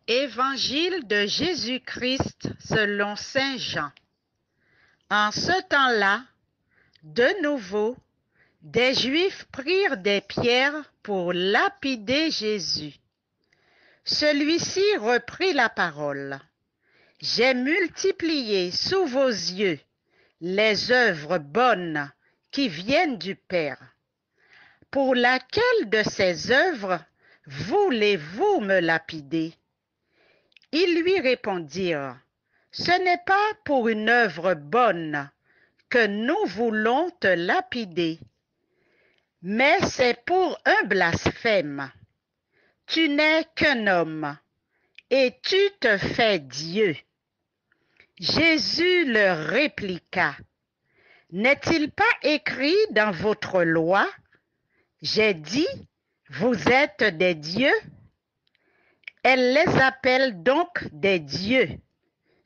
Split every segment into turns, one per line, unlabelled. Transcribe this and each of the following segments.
Évangile de Jésus-Christ selon saint Jean. En ce temps-là, de nouveau, des Juifs prirent des pierres pour lapider Jésus. Celui-ci reprit la parole. « J'ai multiplié sous vos yeux les œuvres bonnes qui viennent du Père. Pour laquelle de ces œuvres voulez-vous me lapider ?» Ils lui répondirent, « Ce n'est pas pour une œuvre bonne que nous voulons te lapider, mais c'est pour un blasphème. Tu n'es qu'un homme, et tu te fais Dieu. » Jésus leur répliqua, « N'est-il pas écrit dans votre loi, j'ai dit, vous êtes des dieux ?» Elle les appelle donc des dieux,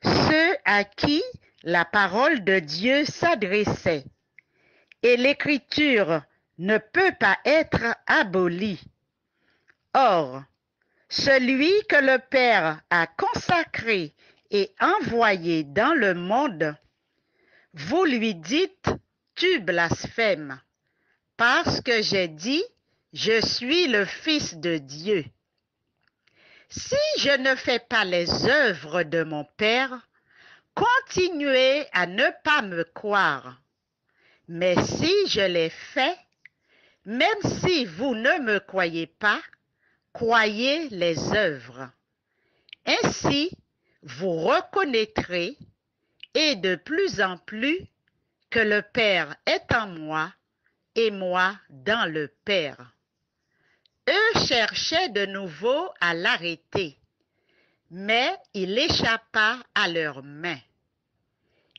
ceux à qui la parole de Dieu s'adressait. Et l'écriture ne peut pas être abolie. Or, celui que le Père a consacré et envoyé dans le monde, vous lui dites, tu blasphèmes, parce que j'ai dit, je suis le Fils de Dieu. Si je ne fais pas les œuvres de mon Père, continuez à ne pas me croire. Mais si je les fais, même si vous ne me croyez pas, croyez les œuvres. Ainsi, vous reconnaîtrez, et de plus en plus, que le Père est en moi et moi dans le Père. Eux cherchaient de nouveau à l'arrêter, mais il échappa à leurs mains.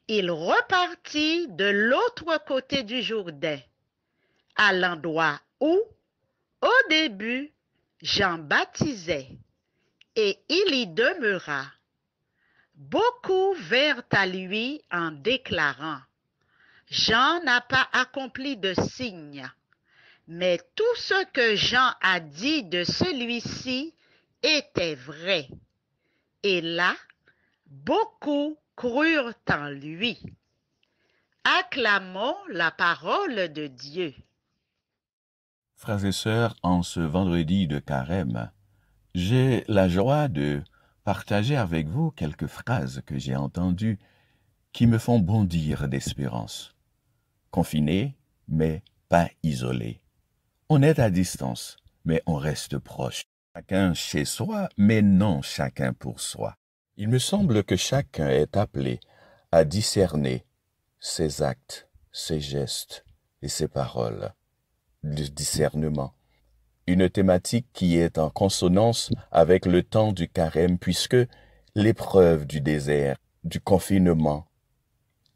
Il repartit de l'autre côté du Jourdain, à l'endroit où, au début, Jean baptisait, et il y demeura. Beaucoup vinrent à lui en déclarant, « Jean n'a pas accompli de signe. » Mais tout ce que Jean a dit de celui-ci était vrai. Et là, beaucoup crurent en lui. Acclamons la parole de Dieu.
Frères et sœurs, en ce vendredi de Carême, j'ai la joie de partager avec vous quelques phrases que j'ai entendues qui me font bondir d'espérance. Confinés, mais pas isolés. On est à distance, mais on reste proche. Chacun chez soi, mais non chacun pour soi. Il me semble que chacun est appelé à discerner ses actes, ses gestes et ses paroles. Le discernement. Une thématique qui est en consonance avec le temps du carême, puisque l'épreuve du désert, du confinement,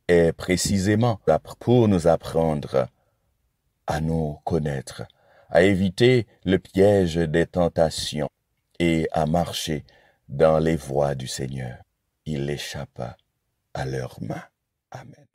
est précisément pour nous apprendre à nous connaître, à éviter le piège des tentations et à marcher dans les voies du Seigneur. Il échappa à leurs mains. Amen.